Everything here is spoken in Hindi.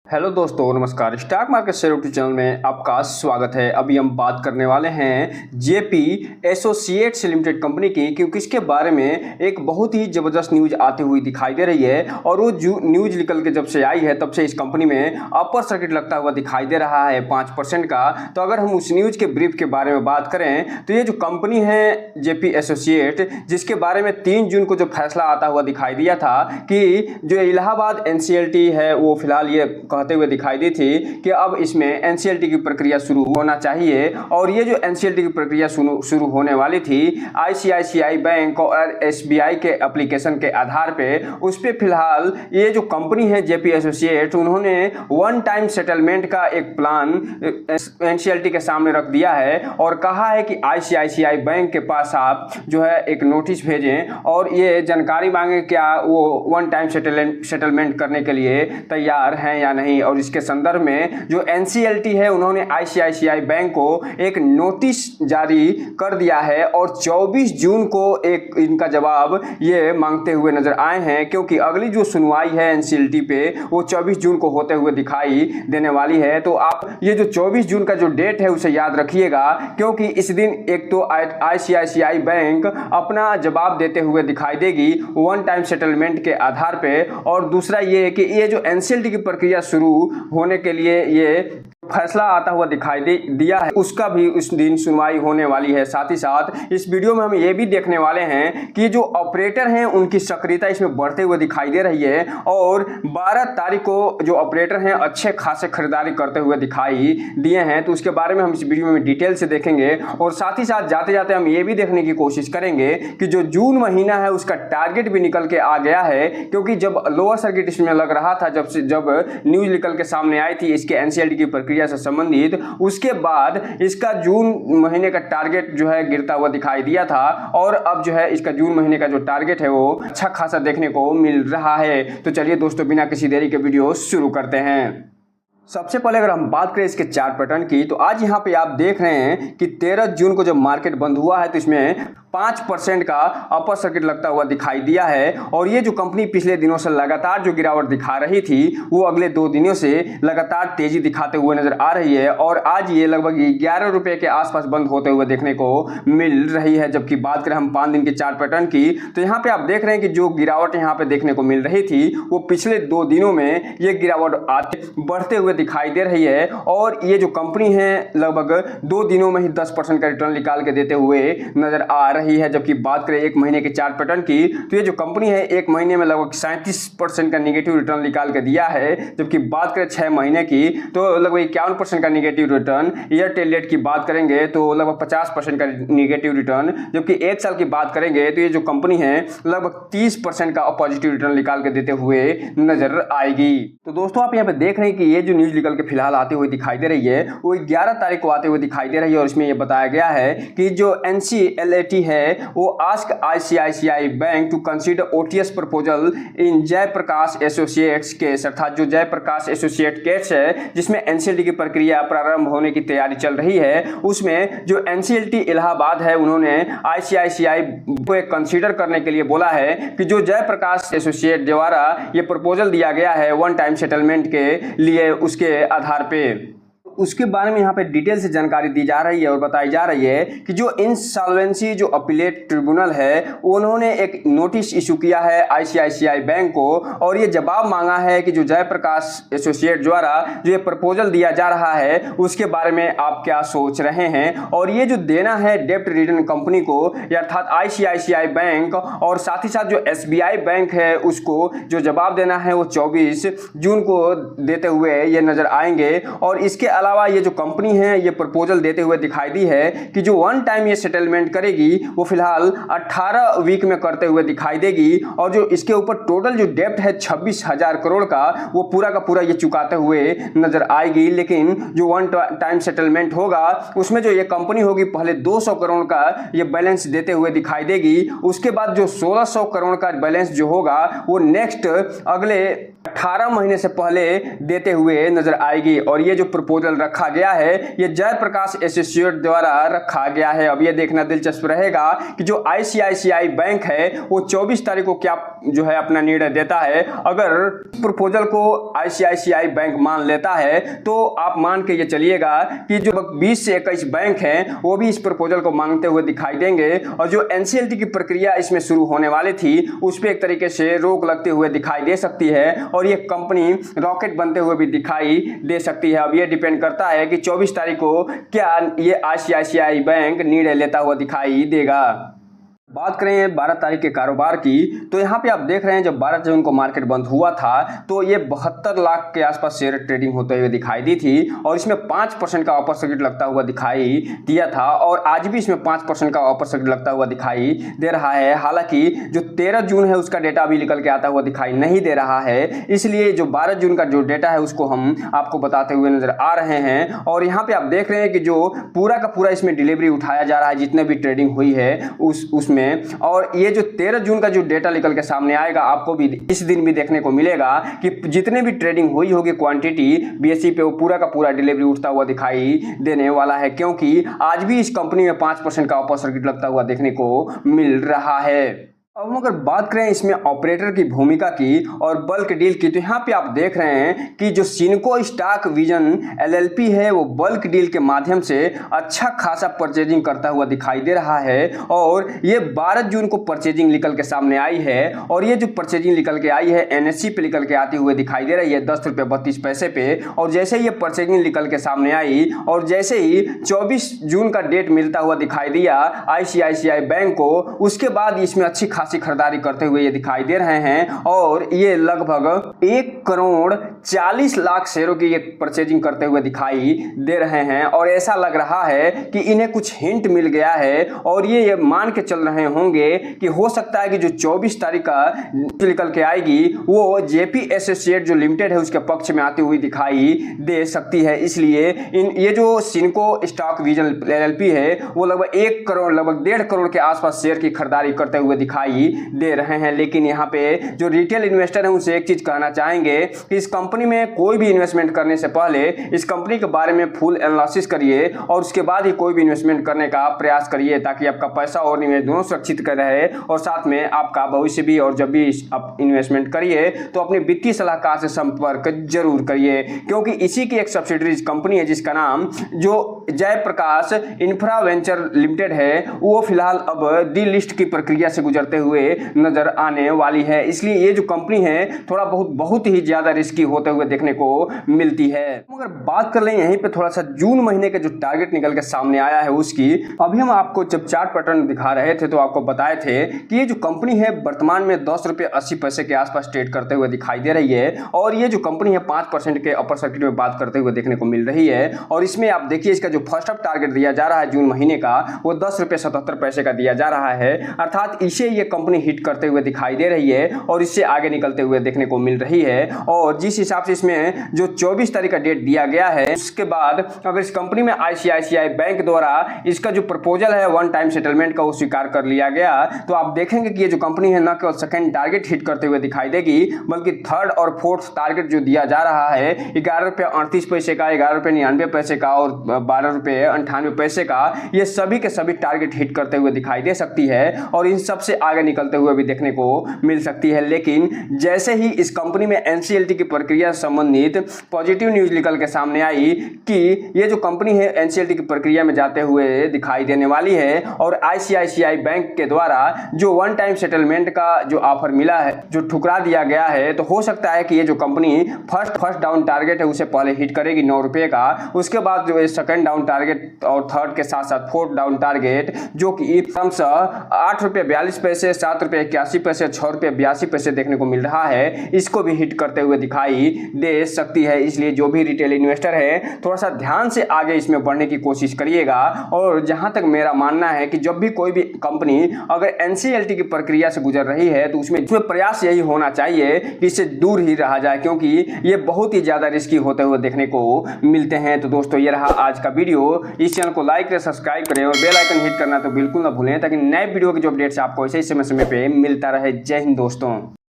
हेलो दोस्तों, नमस्कार। Stock market share YouTube channel में आपका स्वागत है। अभी हम बात करने वाले हैं जेपी एसोसिएट्स लिमिटेड कंपनी की, क्योंकि इसके बारे में एक बहुत ही ज़बरदस्त न्यूज़ आती हुई दिखाई दे रही है। और वो जो न्यूज़ निकल के जब से आई है तब से इस कंपनी में अपर सर्किट लगता हुआ दिखाई दे रहा है 5% का। तो अगर हम उस न्यूज़ के ब्रीफ के बारे में बात करें तो ये जो कंपनी है जेपी एसोसिएट, जिसके बारे में 3 जून को जो फैसला आता हुआ दिखाई दिया था कि जो इलाहाबाद एनसीएलटी है वो फिलहाल ये कहते हुए दिखाई दी थी कि अब इसमें एनसीएलटी की प्रक्रिया शुरू होना चाहिए। और ये जो एनसीएलटी की प्रक्रिया शुरू होने वाली थी आईसीआईसीआई बैंक और एसबीआई के एप्लीकेशन के आधार पे, उस पे फिलहाल ये जो कंपनी है जेपी एसोसिएट, उन्होंने वन टाइम सेटलमेंट का एक प्लान एनसीएलटी के सामने रख दिया है और कहा है कि आईसीआईसीआई बैंक के पास आप जो है एक नोटिस भेजें और ये जानकारी मांगे क्या वो वन टाइम सेटलमेंट करने के लिए तैयार हैं या नहीं। और इसके संदर्भ में जो एनसीएलटी है उन्होंने आईसीआईसीआई बैंक को एक नोटिस जारी कर दिया है और 24 जून को एक इनका जवाब ये मांगते हुए नजर आए हैं, क्योंकि अगली जो सुनवाई है एनसीएलटी पे वो 24 जून को होते हुए दिखाई देने वाली है। तो आप ये जो 24 जून का जो डेट है उसे याद रखिएगा, क्योंकि इस दिन एक तो आईसीआईसीआई बैंक अपना जवाब देते हुए दिखाई देगी वन टाइम सेटलमेंट के आधार पे, और दूसरा ये कि ये जो एनसीएलटी की प्रक्रिया शुरू होने के लिए ये फैसला आता हुआ दिखाई दिया है, उसका भी उस दिन सुनवाई होने वाली है। साथ ही साथ इस वीडियो में हम ये भी देखने वाले हैं कि जो ऑपरेटर हैं उनकी सक्रियता इसमें बढ़ते हुए दिखाई दे रही है और 12 तारीख को जो ऑपरेटर हैं अच्छे खासे खरीदारी करते हुए दिखाई दिए हैं। तो उसके बारे में हम इस वीडियो में डिटेल से देखेंगे और साथ ही साथ जाते जाते हम ये भी देखने की कोशिश करेंगे कि जो जून महीना है उसका टारगेट भी निकल के आ गया है, क्योंकि जब लोअर सर्किट इसमें लग रहा था, जब न्यूज निकल के सामने आई थी इसके एनसीएलटी की प्रक्रिया से संबंधित, उसके बाद इसका जून महीने का टारगेट जो है गिरता हुआ दिखाई दिया था और अब जो है इसका जून महीने का जो टारगेट है वो अच्छा खासा देखने को मिल रहा है। तो चलिए दोस्तों, बिना किसी देरी के वीडियो शुरू करते हैं। सबसे पहले अगर हम बात करें इसके चार्ट पैटर्न की, तो आज यहाँ पे आप देख रहे हैं कि 13 जून को जब मार्केट बंद हुआ है तो इसमें 5% का अपर सर्किट लगता हुआ दिखाई दिया है। और ये जो कंपनी पिछले दिनों से लगातार जो गिरावट दिखा रही थी वो अगले 2 दिनों से लगातार तेजी दिखाते हुए नजर आ रही है और आज ये लगभग 11 रुपए के आसपास बंद होते हुए देखने को मिल रही है। जबकि बात करें हम 5 दिन के चार्ट पैटर्न की, तो यहाँ पे आप देख रहे हैं कि जो गिरावट यहाँ पे देखने को मिल रही थी वो पिछले 2 दिनों में ये गिरावट बढ़ते हुए दिखाई दे रही है। और ये जो कंपनी है लगभग 2 दिनों में ही 10% का रिटर्न निकाल के देते हुए नजर आ रही है। जबकि बात करें 1 महीने के चार्ट पैटर्न की, तो ये जो कंपनी है 1 महीने में लगभग 37% का निगेटिव रिटर्न निकाल के दिया है। जबकि बात करें 6 महीने की तो लगभग 51% का negative return. Year till date की बात करेंगे तो लगभग 50% का निगेटिव रिटर्न। जबकि 1 साल की बात करेंगे तो ये जो कंपनी है लगभग 30% का पॉजिटिव रिटर्न निकाल के देते हुए नजर आएगी। तो दोस्तों, आप यहाँ पे देख रहे हैं कि ये जो न्यूज निकल के फिलहाल आती हुई दिखाई दे रही है वो 11 तारीख को आते हुए दिखाई दे रही है और इसमें यह बताया गया है कि जो एनसीएलटी है वो ask ICICI bank to consider OTS proposal in Jaiprakash associates case, अर्थात जो जयप्रकाश एसोसिएट केस है जिसमें एनसीएलटी की प्रक्रिया प्रारंभ होने की तैयारी चल रही है, उसमें जो एनसीएलटी इलाहाबाद है उन्होंने आईसीआईसीआई को कंसीडर करने के लिए बोला है कि जो जयप्रकाश एसोसिएट द्वारा ये प्रपोजल दिया गया है वन टाइम सेटलमेंट के लिए, उसके आधार पे उसके बारे में यहाँ पे डिटेल से जानकारी दी जा रही है और बताई जा रही है कि जो इंसॉल्वेंसी जो अपीलेट ट्रिब्यूनल है उन्होंने एक नोटिस इशू किया है आईसीआईसीआई बैंक को और ये जवाब मांगा है कि जो जयप्रकाश एसोसिएट द्वारा जो ये प्रपोजल दिया जा रहा है उसके बारे में आप क्या सोच रहे हैं। और ये जो देना है डेब्ट रिटर्न कंपनी को अर्थात आईसीआईसीआई बैंक और साथ ही साथ जो एसबीआई बैंक है उसको जो जवाब देना है वो 24 जून को देते हुए ये नजर आएंगे। और इसके अलावा ये जो कंपनी है ये प्रपोजल देते हुए दिखाई दी है कि जो वन टाइम ये सेटलमेंट करेगी वो फिलहाल 18 वीक में करते हुए दिखाई देगी और जो इसके ऊपर टोटल जो डेब्ट है 26,000 करोड़ का वो पूरा का पूरा ये चुकाते हुए नजर आएगी। लेकिन जो वन टाइम सेटलमेंट होगा उसमें जो ये कंपनी होगी पहले 200 करोड़ का ये बैलेंस देते हुए दिखाई देगी, उसके बाद जो 1600 करोड़ का बैलेंस जो होगा वो नेक्स्ट अगले 18 महीने से पहले देते हुए नजर आएगी। और ये जो प्रपोजल रखा गया है ये जयप्रकाश एसोसिएट द्वारा रखा गया है। अब ये देखना दिलचस्प रहेगा कि जो आईसीआईसीआई बैंक है वो 24 तारीख को क्या जो है अपना निर्णय देता है। अगर प्रपोजल को आईसीआईसीआई बैंक मान लेता है तो आप मान के ये चलिएगा कि जो 20 से 21 बैंक हैं वो भी इस प्रपोजल को मांगते हुए दिखाई देंगे। और जो एनसीएलटी की प्रक्रिया इसमें शुरू होने वाली थी उस पर एक तरीके से रोक लगते हुए दिखाई दे सकती है और ये कंपनी रॉकेट बनते हुए भी दिखाई दे सकती है। अब ये डिपेंड करता है कि 24 तारीख को क्या ये आईसीआईसीआई बैंक निर्णय लेता हुआ दिखाई देगा। बात करें 12 तारीख के कारोबार की तो यहाँ पे आप देख रहे हैं जब 12 जून को मार्केट बंद हुआ था तो ये 72 लाख के आसपास शेयर ट्रेडिंग होते हुए दिखाई दी थी और इसमें 5% का अपर सर्किट लगता हुआ दिखाई दिया था और आज भी इसमें 5% का अपर सर्किट लगता हुआ दिखाई दे रहा है। हालांकि जो 13 जून है उसका डेटा अभी निकल के आता हुआ दिखाई नहीं दे रहा है, इसलिए जो 12 जून का जो डेटा है उसको हम आपको बताते हुए नजर आ रहे हैं। और यहाँ पे आप देख रहे हैं कि जो पूरा का पूरा इसमें डिलीवरी उठाया जा रहा है जितने भी ट्रेडिंग हुई है उसमें। और ये जो 13 जून का जो डेटा निकल के सामने आएगा आपको भी इस दिन भी देखने को मिलेगा कि जितने भी ट्रेडिंग हुई होगी क्वांटिटी बीएसई पे वो पूरा का पूरा डिलीवरी उठता हुआ दिखाई देने वाला है, क्योंकि आज भी इस कंपनी में 5% का अपर सर्किट लगता हुआ देखने को मिल रहा है। अब हम अगर बात करें इसमें ऑपरेटर की भूमिका की और बल्क डील की तो यहाँ पे आप देख रहे हैं कि जो सिनको स्टॉक विजन एलएलपी है वो बल्क डील के माध्यम से अच्छा खासा परचेजिंग करता हुआ दिखाई दे रहा है। और ये 12 जून को परचेजिंग निकल के सामने आई है और ये जो परचेजिंग निकल के आई है एनएससी पे निकल के आती हुई दिखाई दे रही है 10 रुपये 32 पैसे पे। और जैसे ये परचेजिंग निकल के सामने आई और जैसे ही 24 जून का डेट मिलता हुआ दिखाई दिया आईसीआईसीआई बैंक को, उसके बाद इसमें अच्छी खरीदारी करते हुए ये दिखाई दे रहे हैं। और ये लगभग 1 करोड़ 40 लाख शेयरों की ये परचेजिंग करते हुए दिखाई दे रहे हैं। और ऐसा लग रहा है कि इन्हें कुछ हिंट मिल गया है और ये मान के चल रहे होंगे कि हो सकता है कि जो 24 तारीख का निकल के आएगी वो जेपी एसोसिएट जो लिमिटेड है उसके पक्ष में आती हुई दिखाई दे सकती है। इसलिए ये जो सिनको स्टॉक विजन एलएलपी है वो लगभग 1 करोड़ लगभग 1.5 करोड़ के आसपास शेयर की खरीदारी करते हुए दिखाई दे रहे हैं। लेकिन यहाँ पे जो रिटेल इन्वेस्टर हैं उनसे एक चीज कहना चाहेंगे कि इस कंपनी में कोई भी इन्वेस्टमेंट करने से पहले इस कंपनी के बारे में फुल एनालिसिस करिए और उसके बाद ही कोई भी इन्वेस्टमेंट करने का प्रयास करिए ताकि आपका पैसा और निवेश दोनों सुरक्षित कर रहे और साथ में आपका भविष्य भी। और जब भी आप इन्वेस्टमेंट करिए तो अपने वित्तीय सलाहकार से संपर्क जरूर करिए, क्योंकि इसी की एक सब्सिडरी कंपनी है जिसका नाम जो जयप्रकाश इंफ्रा वेंचर लिमिटेड है वो फिलहाल अब डी लिस्ट की प्रक्रिया से गुजरते हुए नजर आने वाली है। इसलिए ये जो कंपनी है थोड़ा बहुत ही ज्यादा रिस्की होते हुए देखने को मिलती है। अगर बात कर लें यहीं पे थोड़ा सा जून महीने के जो टारगेट निकल के सामने आया है उसकी, अभी हम आपको जब चार्ट पैटर्न दिखा रहे थे तो आपको बताए थे कि ये जो कंपनी है वर्तमान में 10 रुपये 80 पैसे के आसपास ट्रेड करते हुए दिखाई दे रही है। और ये जो कंपनी है 5% के अपर सर्किट में बात करते हुए देखने को मिल रही है। और इसमें आप देखिए इसका जो फर्स्ट अप टारगेट दिया जा रहा है जून महीने का वो 10 रुपये 77 पैसे का दिया जा रहा है, अर्थात इसे ये कंपनी हिट करते हुए दिखाई दे रही है और इससे आगे निकलते हुए देखने को मिल रही है। और जिस हिसाब से इसमें जो 24 तारीख का डेट दिया गया है उसके बाद अगर इस कंपनी में आईसीआईसीआई बैंक द्वारा इसका जो प्रपोजल है वन टाइम सेटलमेंट का वो स्वीकार कर लिया गया तो आप देखेंगे कि ये जो कंपनी है न केवल सेकंड टारगेट हिट करते हुए दिखाई देगी बल्कि थर्ड और फोर्थ टारगेट जो दिया जा रहा है 11 रुपये 38 पैसे का, 11 रुपये 99 पैसे का और 12 रुपये 98 पैसे का, ये सभी के सभी टारगेट हिट करते हुए दिखाई दे सकती है और इन सबसे आगे निकलते हुए भी देखने को मिल सकती है। लेकिन जैसे ही इस कंपनी में एनसीएलटी की प्रक्रिया संबंधित पॉजिटिव न्यूज निकल के सामने आई कि ये जो कंपनी है एनसीएलटी की प्रक्रिया में जाते हुए दिखाई देने वाली है और आईसीआईसीआई बैंक के द्वारा जो वन टाइम सेटलमेंट का जो ऑफर मिला है जो ठुकरा दिया गया है, तो हो सकता है कि ये जो कंपनी फर्स्ट डाउन टारगेट है उसे पहले हिट करेगी 9 रुपये का, उसके बाद जो सेकंड डाउन टारगेट और थर्ड के साथ साथ फोर्थ डाउन टारगेट जो कि क्रमशः 8 रुपये 42 पैसे, 7 रुपये 81 पैसे, 6 रुपये 82 पैसे देखने को मिल रहा है, इसको भी हिट करते हुए दिखाई दे सकती है। इसलिए जो भी रिटेल इन्वेस्टर है थोड़ा सा ध्यान से आगे इसमें बढ़ने की कोशिश करिएगा। और जहां तक मेरा मानना है कि जब भी कोई भी कंपनी अगर एनसीएलटी की प्रक्रिया से गुजर रही है तो उसमें प्रयास यही होना चाहिए कि इससे दूर ही रहा जाए, क्योंकि ये बहुत ही ज्यादा रिस्की होते हुए देखने को मिलते हैं। तो दोस्तों ये रहा आज का वीडियो, इस चैनल को लाइक करें, सब्सक्राइब करें और बेल आइकन हिट करना तो बिल्कुल ना भूलें ताकि नए वीडियो के जो अपडेट्स आपको ऐसे ही समय पे मिलता रहे। जय हिंद दोस्तों।